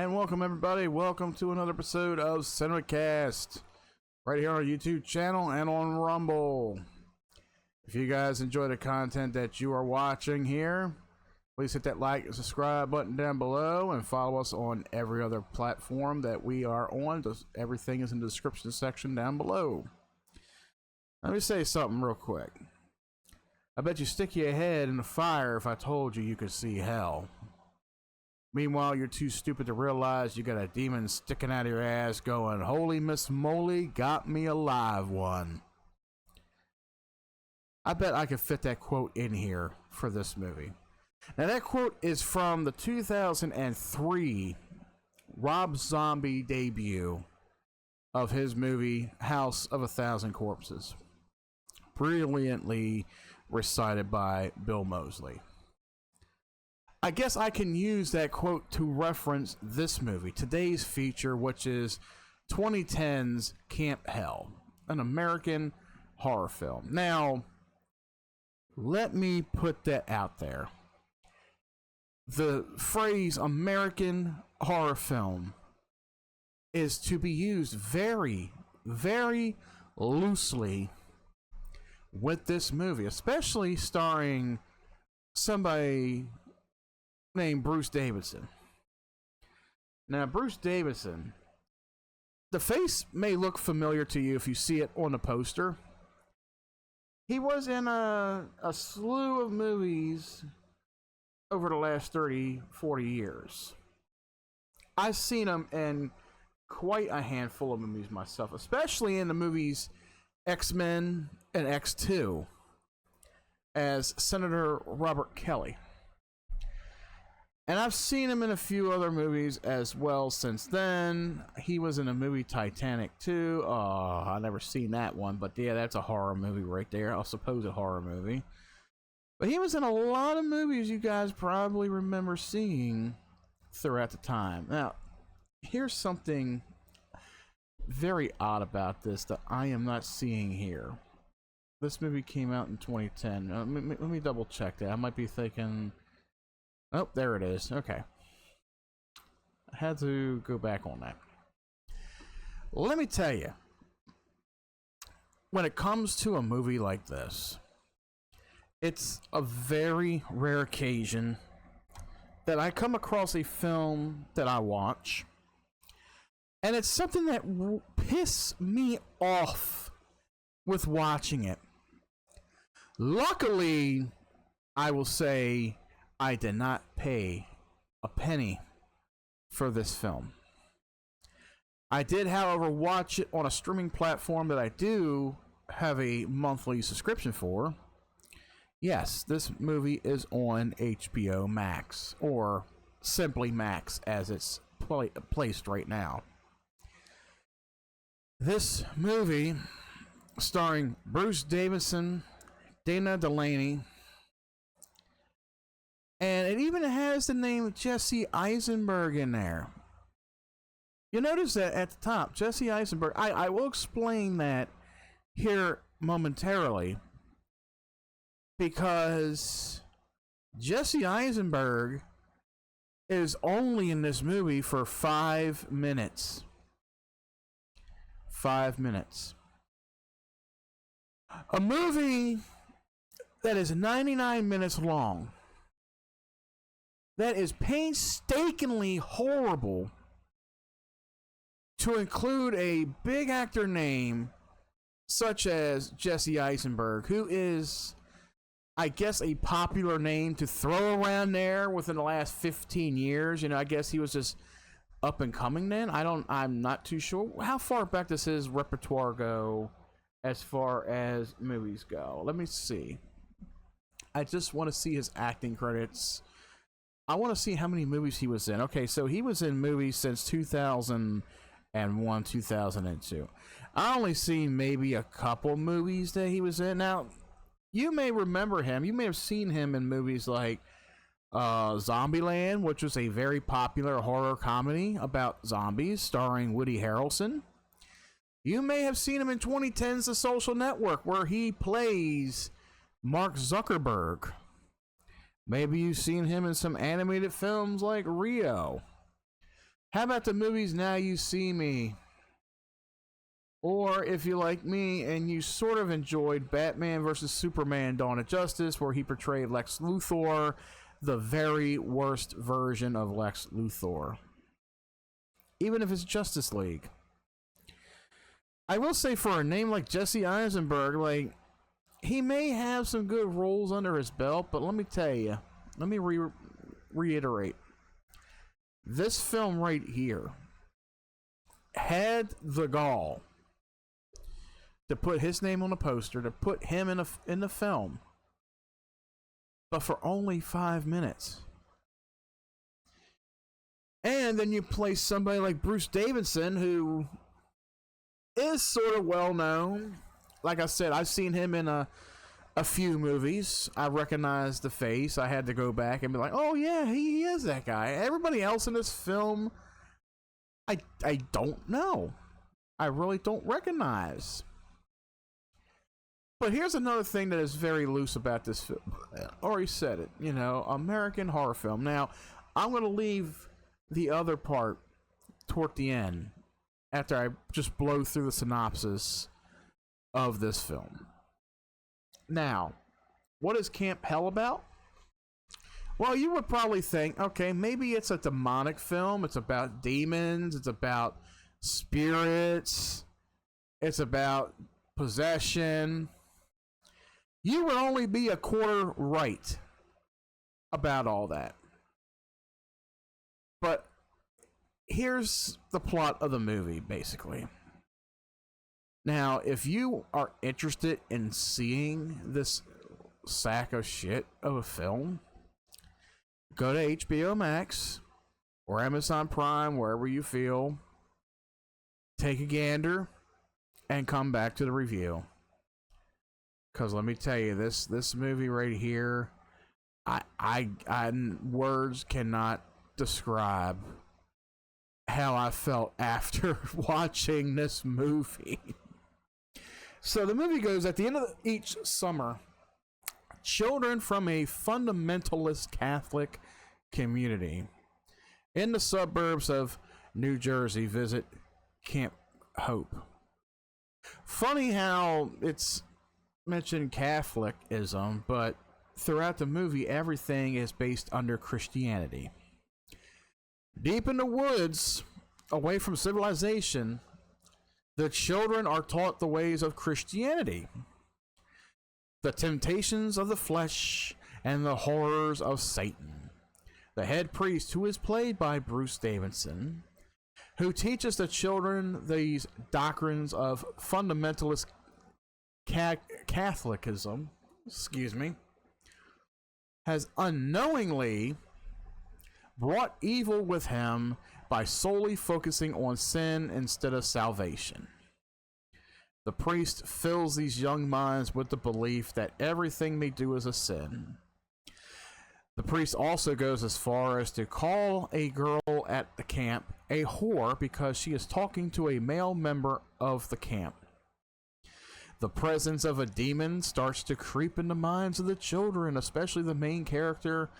And welcome everybody, welcome to another episode of Cinemacast, right here on our YouTube channel and on Rumble. If you guys enjoy the content that you are watching here, please hit that like and subscribe button down below and follow us on every other platform that we are on. Everything is in the description section down below. Let me say something real quick. I bet you stick your head in the fire if I told you could see hell. Meanwhile, you're too stupid to realize you got a demon sticking out of your ass going, "Holy Miss Moly, got me a live one." I bet I could fit that quote in here for this movie. Now, that quote is from the 2003 Rob Zombie debut of his movie House of a Thousand Corpses. Brilliantly recited by Bill Moseley. I guess I can use that quote to reference this movie, today's feature, which is 2010's Camp Hell, an American horror film. Now, let me put that out there. The phrase American horror film is to be used very, very loosely with this movie, especially starring somebody named Bruce Davison. Now, Bruce Davison, the face may look familiar to you if you see it on the poster. He was in a slew of movies over the last 30, 40 years. I've seen him in quite a handful of movies myself, especially in the movies X-Men and X2 as Senator Robert Kelly. And I've seen him in a few other movies as well since then. He was in a movie Titanic too. Oh, I've never seen that one, but yeah, that's a horror movie right there. I suppose a horror movie. But he was in a lot of movies you guys probably remember seeing throughout the time. Now, here's something very odd about this that I am not seeing here. This movie came out in 2010. Let me double check that. I might be thinking... Oh, there it is. Okay. I had to go back on that. Let me tell you, when it comes to a movie like this, it's a very rare occasion that I come across a film that I watch, and it's something that pisses me off with watching it. Luckily, I will say, I did not pay a penny for this film. I did, however, watch it on a streaming platform that I do have a monthly subscription for. Yes, this movie is on HBO Max, or simply Max as it's placed right now. This movie, starring Bruce Davison, Dana Delaney, and it even has the name Jesse Eisenberg in there. You notice that at the top, Jesse Eisenberg. I will explain that here momentarily, because Jesse Eisenberg is only in this movie for 5 minutes. 5 minutes. A movie that is 99 minutes long, that is painstakingly horrible, to include a big actor name such as Jesse Eisenberg, who is, I guess, a popular name to throw around there within the last 15 years. You know, I guess he was just up and coming then. I'm not too sure. How far back does his repertoire go as far as movies go? Let me see. I just want to see his acting credits. I want to see how many movies he was in. Okay, so he was in movies since 2001, 2002. I only seen maybe a couple movies that he was in. Now, you may remember him. You may have seen him in movies like Zombieland, which was a very popular horror comedy about zombies starring Woody Harrelson. You may have seen him in 2010's The Social Network, where he plays Mark Zuckerberg. Maybe you've seen him in some animated films like Rio. How about the movies Now You See Me? Or if you like me and you sort of enjoyed Batman vs. Superman Dawn of Justice, where he portrayed Lex Luthor, the very worst version of Lex Luthor. Even if it's Justice League. I will say, for a name like Jesse Eisenberg, like, he may have some good roles under his belt, but let me tell you, let me reiterate. This film right here had the gall to put his name on a poster, to put him in the film, but for only 5 minutes. And then you place somebody like Bruce Davidson, who is sort of well known. Like I said, I've seen him in a few movies. I recognize the face. I had to go back and be like, oh yeah, he is that guy. Everybody else in this film, I don't know. I really don't recognize. But here's another thing that is very loose about this film. I already said it, you know, American horror film. Now, I'm going to leave the other part toward the end, after I just blow through the synopsis of this film. Now, what is Camp Hell about? Well, you would probably think, okay, maybe it's a demonic film. It's about demons. It's about spirits. It's about possession. You would only be a quarter right about all that. But here's the plot of the movie, basically. Now, if you are interested in seeing this sack of shit of a film, go to HBO Max or Amazon Prime, wherever you feel, take a gander, and come back to the review. Because let me tell you, this movie right here, I words cannot describe how I felt after watching this movie. So the movie goes, at the end of each summer, children from a fundamentalist Catholic community in the suburbs of New Jersey visit Camp Hope. Funny how it's mentioned Catholicism, but throughout the movie, everything is based under Christianity. Deep in the woods, away from civilization, the children are taught the ways of Christianity, the temptations of the flesh, and the horrors of Satan. The head priest, who is played by Bruce Davidson, who teaches the children these doctrines of fundamentalist Catholicism, has unknowingly brought evil with him by solely focusing on sin instead of salvation. The priest fills these young minds with the belief that everything they do is a sin. The priest also goes as far as to call a girl at the camp a whore because she is talking to a male member of the camp. The presence of a demon starts to creep in the minds of the children, especially the main character,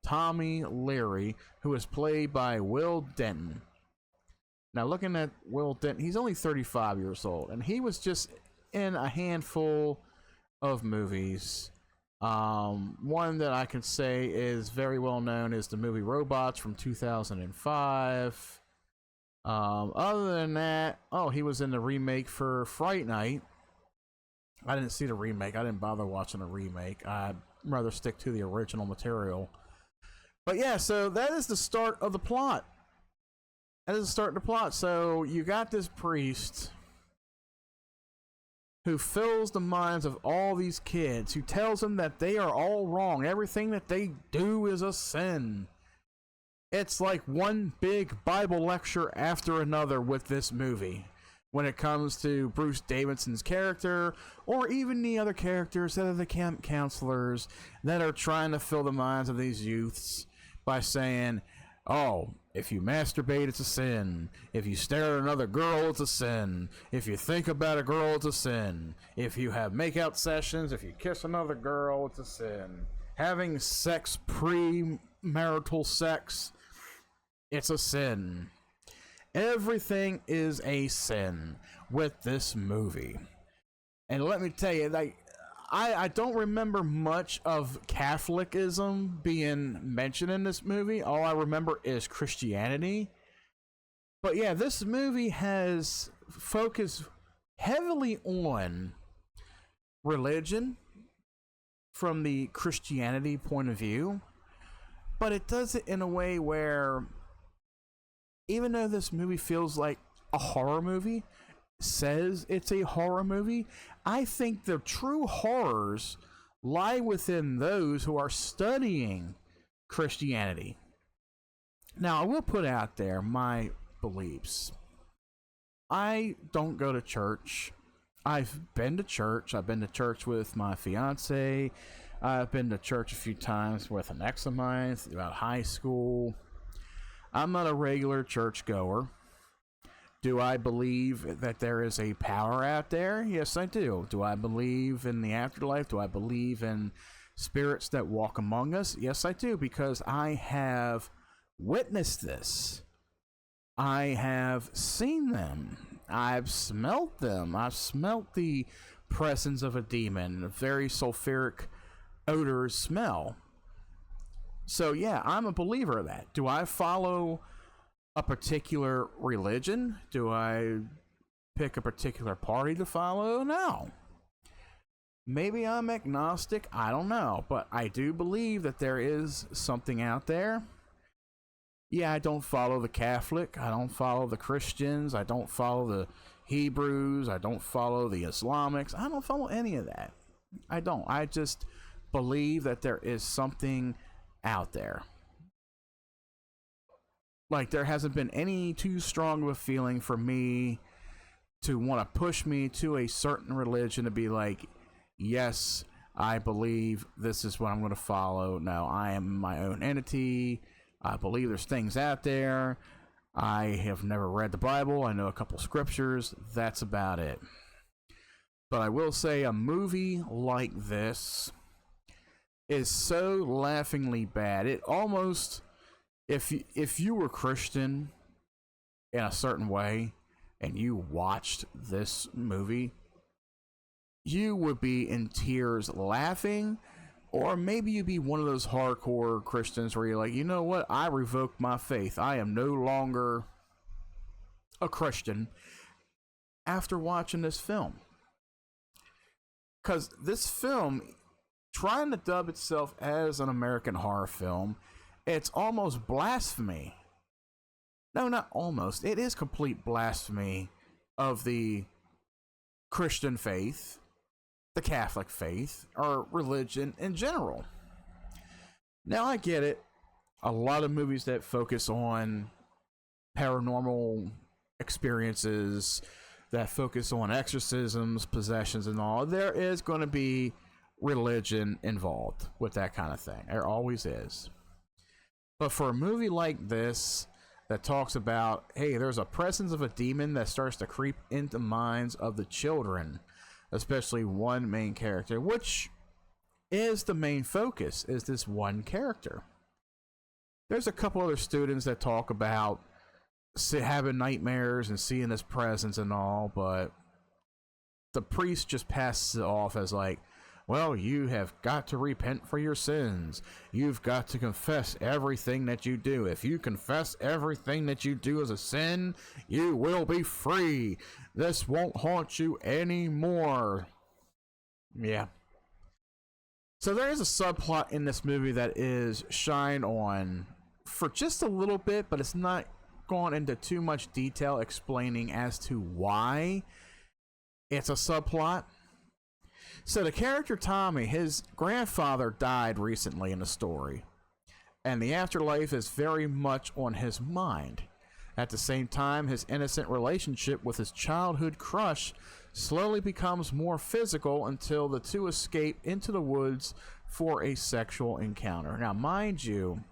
Tommy Leary, who is played by Will Denton. Now, looking at Will Denton, he's only 35 years old, and he was just in a handful of movies. One that I can say is very well known is the movie Robots from 2005. Other than that, he was in the remake for Fright Night. I didn't see the remake. I didn't bother watching the remake. I'd rather stick to the original material. But yeah, so that is the start of the plot. So you got this priest who fills the minds of all these kids, who tells them that they are all wrong. Everything that they do is a sin. It's like one big Bible lecture after another with this movie when it comes to Bruce Davidson's character, or even the other characters that are the camp counselors that are trying to fill the minds of these youths by saying, oh, if you masturbate, it's a sin. If you stare at another girl, it's a sin. If you think about a girl, it's a sin. If you have makeout sessions, if you kiss another girl, it's a sin. Having sex, premarital sex, it's a sin. Everything is a sin with this movie. And let me tell you, like, I don't remember much of Catholicism being mentioned in this movie. All I remember is Christianity. But yeah, this movie has focused heavily on religion from the Christianity point of view. But it does it in a way where, even though this movie feels like a horror movie, says it's a horror movie, I think the true horrors lie within those who are studying Christianity. Now, I will put out there my beliefs. I don't go to church. I've been to church. I've been to church with my fiance. I've been to church a few times with an ex of mine throughout high school. I'm not a regular church goer. Do I believe that there is a power out there? Yes, I do. Do I believe in the afterlife? Do I believe in spirits that walk among us? Yes, I do, because I have witnessed this. I have seen them. I've smelt them. I've smelt the presence of a demon, a very sulfuric odor smell. So yeah, I'm a believer of that. Do I follow a particular religion? Do I pick a particular party to follow? No. Maybe I'm agnostic. I don't know. But I do believe that there is something out there. Yeah, I don't follow the Catholic. I don't follow the Christians. I don't follow the Hebrews. I don't follow the Islamics. I don't follow any of that. I don't. I just believe that there is something out there. Like, there hasn't been any too strong of a feeling for me to want to push me to a certain religion to be like, yes, I believe this is what I'm going to follow. No, I am my own entity. I believe there's things out there. I have never read the Bible. I know a couple scriptures. That's about it. But I will say, a movie like this is so laughingly bad. It almost, if you were Christian in a certain way and you watched this movie, you would be in tears laughing. Or maybe you'd be one of those hardcore Christians where you're like, you know what? I revoked my faith. I am no longer a Christian after watching this film. Because this film, trying to dub itself as an American horror film, it's almost blasphemy. No, not almost. It is complete blasphemy of the Christian faith, the Catholic faith, or religion in general. Now, I get it. A lot of movies that focus on paranormal experiences, that focus on exorcisms, possessions, and all, there is going to be religion involved with that kind of thing. There always is. But for a movie like this that talks about, hey, there's a presence of a demon that starts to creep into minds of the children, especially one main character, which is the main focus, is this one character. There's a couple other students that talk about having nightmares and seeing this presence and all, but the priest just passes it off as like, well, you have got to repent for your sins. You've got to confess everything that you do. If you confess everything that you do as a sin, you will be free. This won't haunt you anymore. Yeah. So there is a subplot in this movie that is shined on for just a little bit, but it's not gone into too much detail explaining as to why it's a subplot. So the character Tommy, his grandfather died recently in the story, and the afterlife is very much on his mind. At the same time, his innocent relationship with his childhood crush slowly becomes more physical until the two escape into the woods for a sexual encounter. Now, mind you,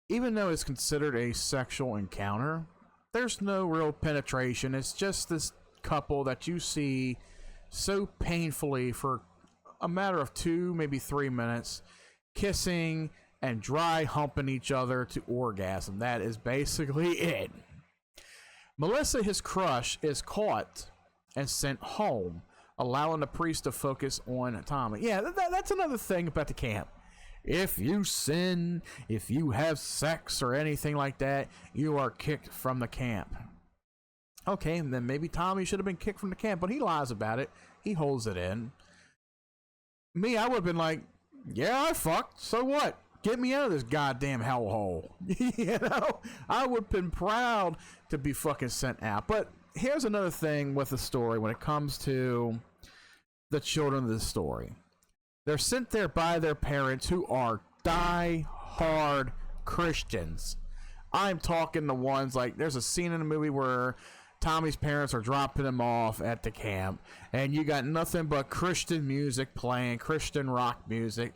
even though it's considered a sexual encounter, there's no real penetration. It's just this couple that you see so painfully for a matter of 2, maybe 3 minutes, kissing, and dry humping each other to orgasm. That is basically it. Melissa, his crush, is caught and sent home, allowing the priest to focus on Tommy. Yeah, that's another thing about the camp. If you sin, if you have sex or anything like that, you are kicked from the camp. Okay, then maybe Tommy should have been kicked from the camp, but he lies about it. He holds it in. Me, I would have been like, yeah, I fucked, so what? Get me out of this goddamn hellhole. You know? I would have been proud to be fucking sent out. But here's another thing with the story when it comes to the children of the story. They're sent there by their parents who are die-hard Christians. I'm talking the ones like, there's a scene in the movie where Tommy's parents are dropping him off at the camp, and you got nothing but Christian music playing, Christian rock music,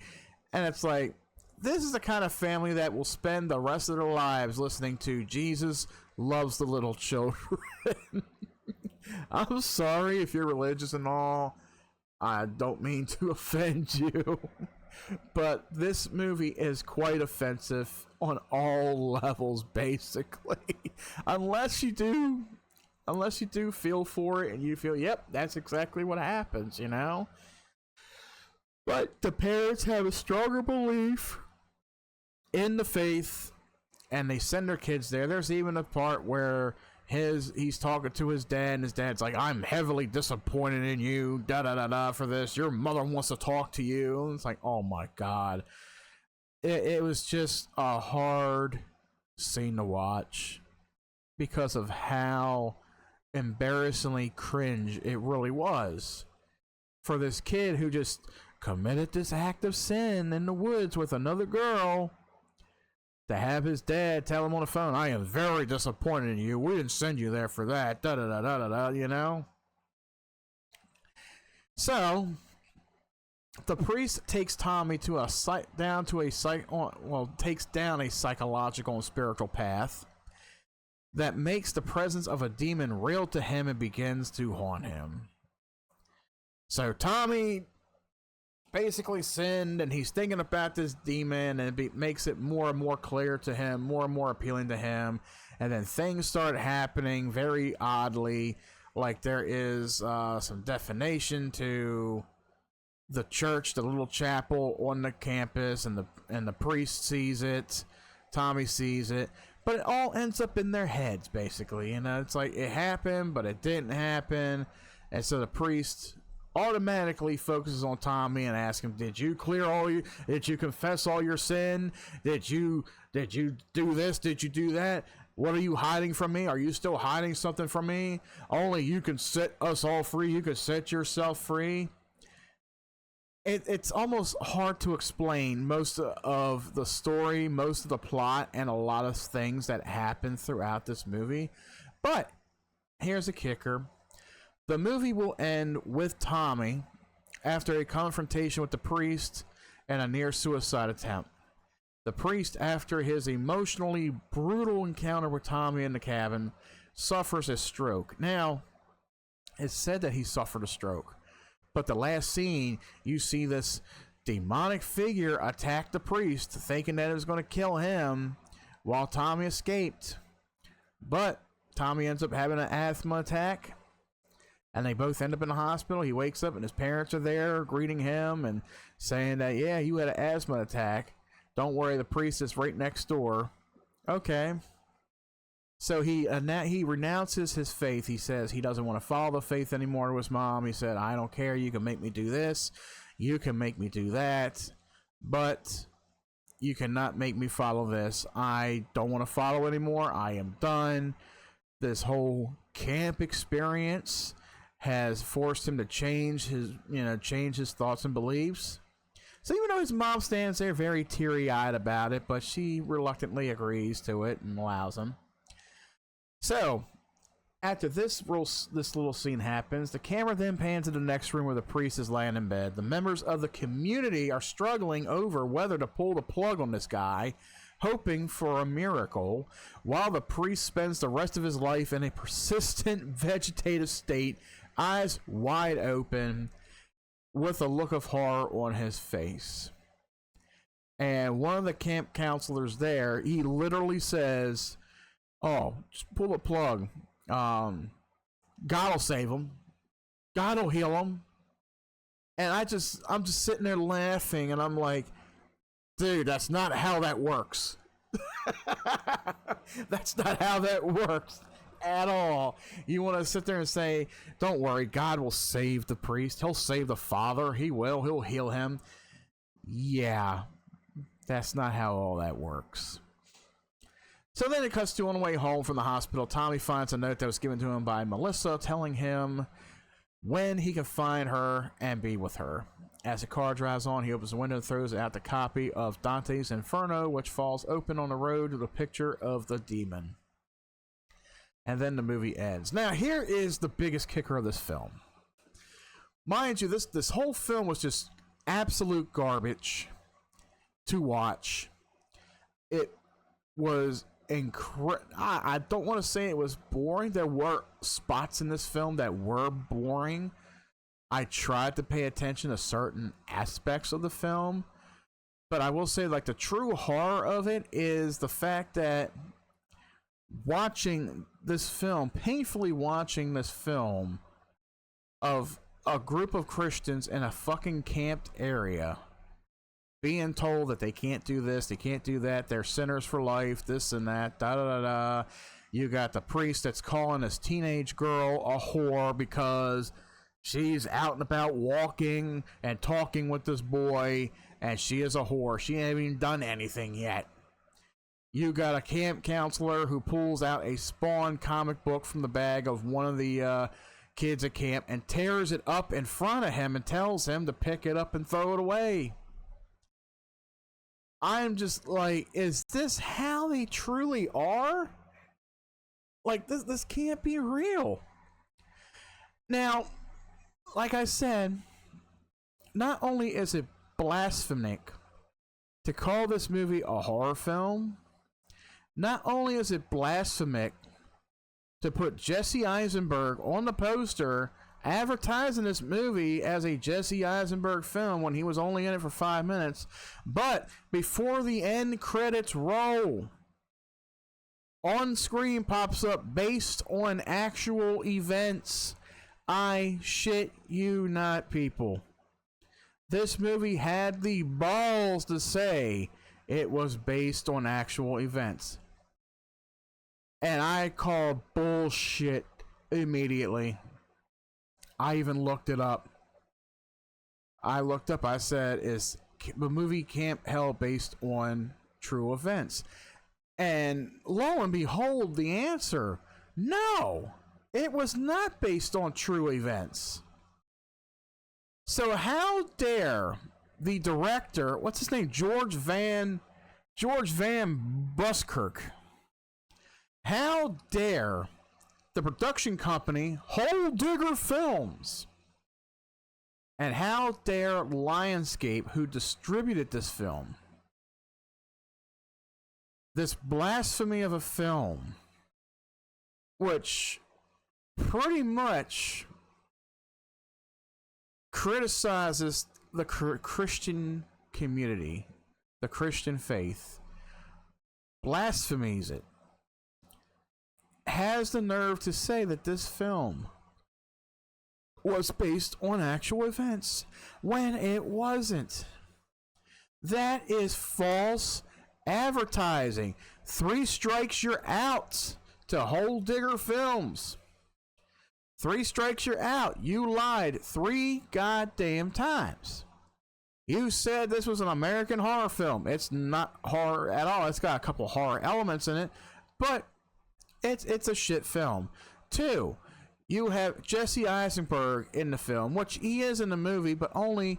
and it's like, this is the kind of family that will spend the rest of their lives listening to Jesus Loves the Little Children. I'm sorry if you're religious and all. I don't mean to offend you. But this movie is quite offensive on all levels, basically. Unless you do feel for it and you feel, yep, that's exactly what happens, you know? But the parents have a stronger belief in the faith, and they send their kids there. There's even a part where he's talking to his dad, and his dad's like, I'm heavily disappointed in you, da-da-da-da, for this. Your mother wants to talk to you. And it's like, oh my God. It was just a hard scene to watch because of how embarrassingly cringe it really was for this kid who just committed this act of sin in the woods with another girl, to have his dad tell him on the phone, I am very disappointed in you. We didn't send you there for that. Da da da da da da, you know? So, the priest takes Tommy to takes down a psychological and spiritual path that makes the presence of a demon real to him and begins to haunt him. So Tommy basically sinned, and he's thinking about this demon, and it makes it more and more clear to him, more and more appealing to him, and then things start happening very oddly, like there is some defamation to the church, the little chapel on the campus, and the priest sees it, Tommy sees it, but it all ends up in their heads, basically. You know, it's like it happened, but it didn't happen, and so the priest automatically focuses on Tommy and asks him, did you confess all your sin? Did you do this? Did you do that? What are you hiding from me? Are you still hiding something from me? Only you can set us all free. You can set yourself free. It's almost hard to explain most of the story, most of the plot, and a lot of things that happen throughout this movie. But here's a kicker. The movie will end with Tommy after a confrontation with the priest and a near suicide attempt. The priest, after his emotionally brutal encounter with Tommy in the cabin, suffers a stroke. Now, it's said that he suffered a stroke, but the last scene, you see this demonic figure attack the priest, thinking that it was going to kill him, while Tommy escaped. But Tommy ends up having an asthma attack, and they both end up in the hospital. He wakes up and his parents are there greeting him and saying that, yeah, you had an asthma attack. Don't worry, the priest is right next door. Okay. So he renounces his faith. He says he doesn't want to follow the faith anymore to his mom. He said, I don't care. You can make me do this. You can make me do that. But you cannot make me follow this. I don't want to follow anymore. I am done. This whole camp experience has forced him to change his thoughts and beliefs. So even though his mom stands there very teary-eyed about it, but she reluctantly agrees to it and allows him. So, after this little scene happens, the camera then pans to the next room where the priest is laying in bed. The members of the community are struggling over whether to pull the plug on this guy, hoping for a miracle, while the priest spends the rest of his life in a persistent vegetative state, eyes wide open, with a look of horror on his face. And one of the camp counselors there, he literally says, "Oh, just pull the plug. God will save him. God will heal him." And I'm just sitting there laughing, and I'm like, dude, that's not how that works. That's not how that works at all. You want to sit there and say, don't worry, God will save the priest. He'll save the father. He will. He'll heal him. Yeah, that's not how all that works. So then it cuts to on the way home from the hospital. Tommy finds a note that was given to him by Melissa telling him when he can find her and be with her. As the car drives on, he opens the window and throws out the copy of Dante's Inferno, which falls open on the road with a picture of the demon. And then the movie ends. Now, here is the biggest kicker of this film. Mind you, this whole film was just absolute garbage to watch. It was incredible. I don't want to say it was boring. There were spots in this film that were boring. I tried to pay attention to certain aspects of the film, but I will say, like, the true horror of it is the fact that painfully watching this film of a group of Christians in a fucking camped area being told that they can't do this, they can't do that, they're sinners for life, this and that, da da da da. You got the priest that's calling this teenage girl a whore because she's out and about walking and talking with this boy, and she is a whore. She ain't even done anything yet. You got a camp counselor who pulls out a Spawn comic book from the bag of one of the kids at camp and tears it up in front of him and tells him to pick it up and throw it away. I'm just like, is this how they truly are? Like, this can't be real. Now, like I said, not only is it blasphemic to call this movie a horror film, not only is it blasphemic to put Jesse Eisenberg on the poster advertising this movie as a Jesse Eisenberg film when he was only in it for 5 minutes, but before the end credits roll, on screen pops up based on actual events. I shit you not, people. This movie had the balls to say it was based on actual events. And I called bullshit immediately. I even looked it up. I said, is the movie Camp Hell based on true events? And lo and behold, the answer, no. It was not based on true events. So how dare the director, what's his name, George Van Buskirk, how dare the production company Hole Digger Films, and how dare Lionsgate, who distributed this film, this blasphemy of a film, which pretty much criticizes the Christian community, the Christian faith, blasphemies it, has the nerve to say that this film was based on actual events when it wasn't. That is false advertising. 3 strikes, you're out to Hole Digger Films. 3 strikes, you're out. You lied 3 goddamn times. You said this was an American horror film. It's not horror at all. It's got a couple horror elements in it, but it's a shit film. 2, you have Jesse Eisenberg in the film, which he is in the movie, but only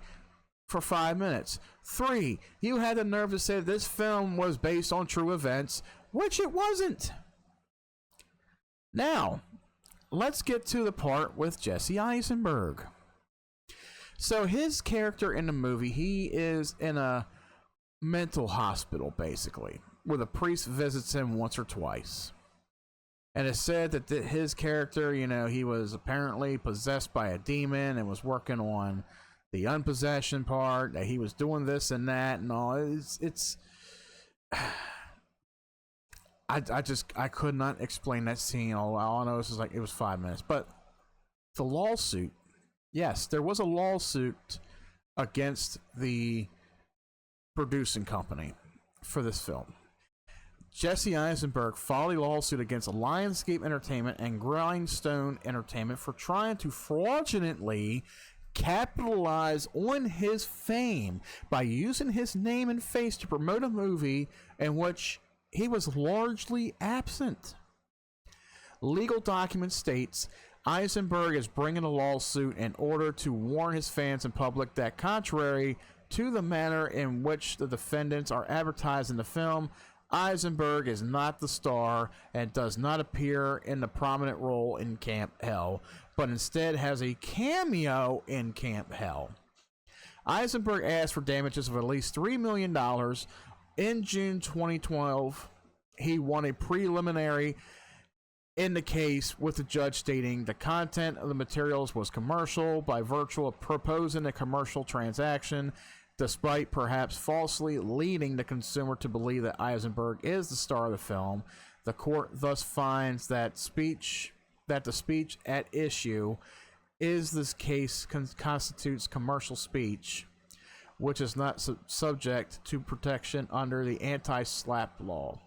for 5 minutes. 3, you had the nerve to say this film was based on true events, which it wasn't. Now, let's get to the part with Jesse Eisenberg. So his character in the movie, he is in a mental hospital, basically, where the priest visits him once or twice. And it's said that his character, you know, he was apparently possessed by a demon and was working on the unpossession part, that he was doing this and that and all. It's I could not explain that scene. All I know is like it was 5 minutes. But the lawsuit, yes, there was a lawsuit against the producing company for this film. Jesse Eisenberg filed a lawsuit against Lionsgate Entertainment and Grindstone Entertainment for trying to fraudulently capitalize on his fame by using his name and face to promote a movie in which he was largely absent. Legal document states Eisenberg is bringing a lawsuit in order to warn his fans and public that, contrary to the manner in which the defendants are advertised in the film, Eisenberg is not the star and does not appear in the prominent role in Camp Hell, but instead has a cameo in Camp Hell. Eisenberg asked for damages of at least $3 million. In June 2012, he won a preliminary in the case, with the judge stating the content of the materials was commercial by virtue of proposing a commercial transaction, despite perhaps falsely leading the consumer to believe that Eisenberg is the star of the film. The court thus finds that the speech at issue is this case constitutes commercial speech, which is not subject to protection under the anti-SLAPP law.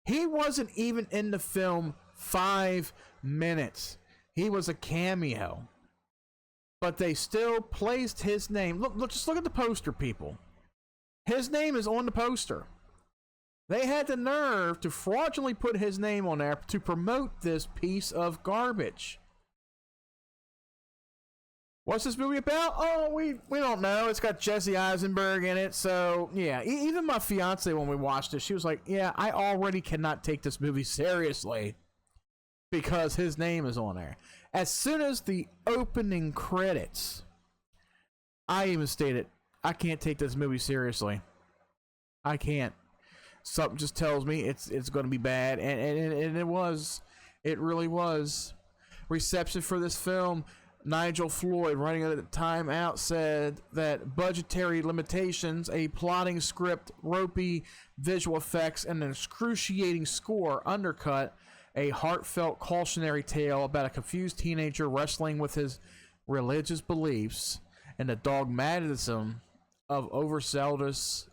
He wasn't even in the film 5 minutes. He was a cameo. But they still placed his name. Look, just look at the poster, people. His name is on the poster. They had the nerve to fraudulently put his name on there to promote this piece of garbage. What's this movie about? Oh, we don't know. It's got Jesse Eisenberg in it. So, yeah. Even my fiance, when we watched it, she was like, yeah, I already cannot take this movie seriously because his name is on there. As soon as the opening credits, I even stated, I can't take this movie seriously. I can't. Something just tells me it's going to be bad. And it was. It really was. Reception for this film, Nigel Floyd, writing at the Time Out, said that budgetary limitations, a plotting script, ropey visual effects, and an excruciating score undercut a heartfelt cautionary tale about a confused teenager wrestling with his religious beliefs and the dogmatism of overzealous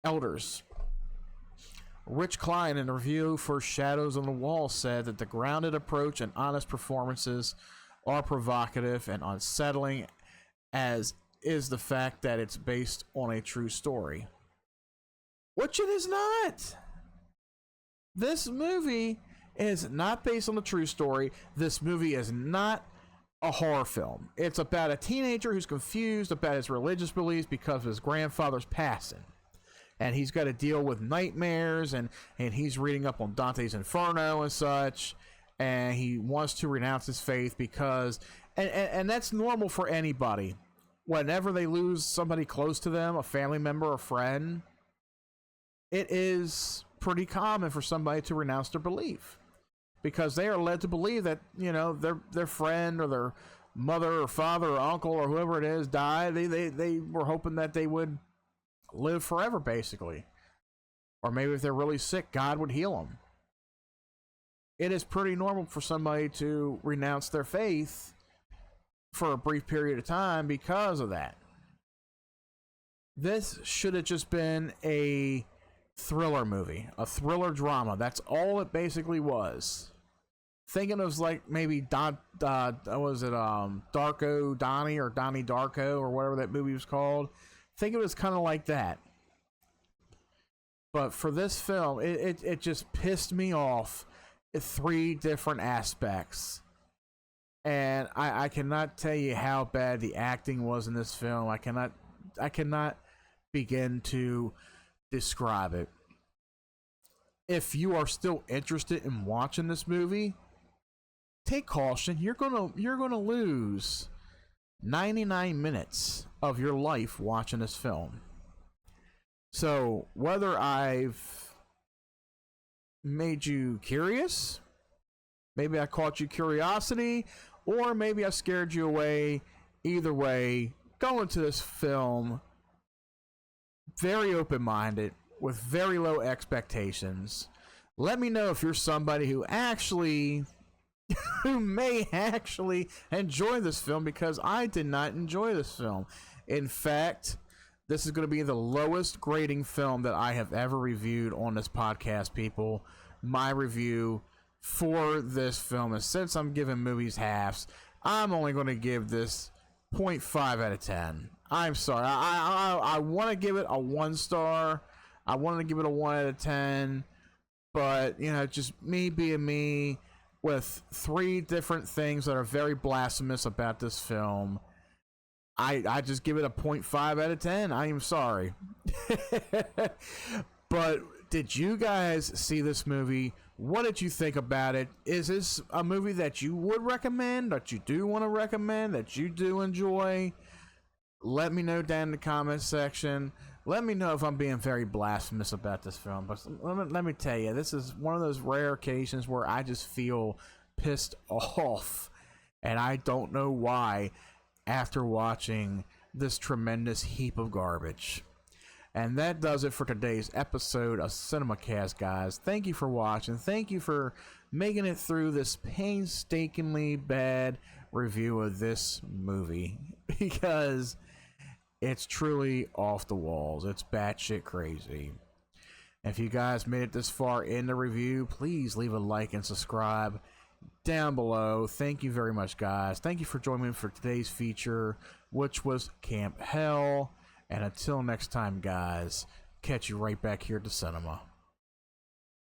elders. Rich Klein, in a review for Shadows on the Wall, said that the grounded approach and honest performances are provocative and unsettling, as is the fact that it's based on a true story. Which it is not. This movie is not based on a true story. This movie is not a horror film. It's about a teenager who's confused about his religious beliefs because of his grandfather's passing. And he's got to deal with nightmares, and he's reading up on Dante's Inferno and such. And he wants to renounce his faith because, and that's normal for anybody. Whenever they lose somebody close to them, a family member or friend, it is pretty common for somebody to renounce their belief because they are led to believe that, you know, their friend or their mother or father or uncle or whoever it is died. They were hoping that they would live forever, basically. Or maybe if they're really sick, God would heal them. It is pretty normal for somebody to renounce their faith for a brief period of time because of that. This should have just been a thriller movie, a thriller drama. That's all it basically was. Thinking it was like maybe Darko Donnie or Donnie Darko or whatever that movie was called. Think it was kind of like that. But for this film, it just pissed me off in 3 different aspects. And I cannot tell you how bad the acting was in this film. I cannot begin to describe it. If you are still interested in watching this movie, take caution. You're gonna lose 99 minutes of your life watching this film. So whether I've made you curious, maybe I caught you curiosity, or maybe I scared you away. Either way, go into this film very open-minded, with very low expectations. Let me know if you're somebody who may actually enjoy this film, because I did not enjoy this film. In fact, this is going to be the lowest grading film that I have ever reviewed on this podcast, people. My review for this film is, since I'm giving movies halves, I'm only going to give this 0.5 out of 10. I'm sorry. I want to give it a 1 star. I wanted to give it a 1 out of 10. But, you know, just me being me, with 3 different things that are very blasphemous about this film, I just give it a 0.5 out of 10. I am sorry. But did you guys see this movie? What did you think about it? Is this a movie that you would recommend, that you do want to recommend, that you do enjoy? Let me know down in the comments section. Let me know if I'm being very blasphemous about this film. But let me tell you, this is one of those rare occasions where I just feel pissed off. And I don't know why, after watching this tremendous heap of garbage. And that does it for today's episode of Cinemacast, guys. Thank you for watching. Thank you for making it through this painstakingly bad review of this movie, because it's truly off the walls. It's batshit crazy. If you guys made it this far in the review, please leave a like and subscribe down below. Thank you very much, guys. Thank you for joining me for today's feature, which was Camp Hell. And until next time, guys, catch you right back here at the cinema.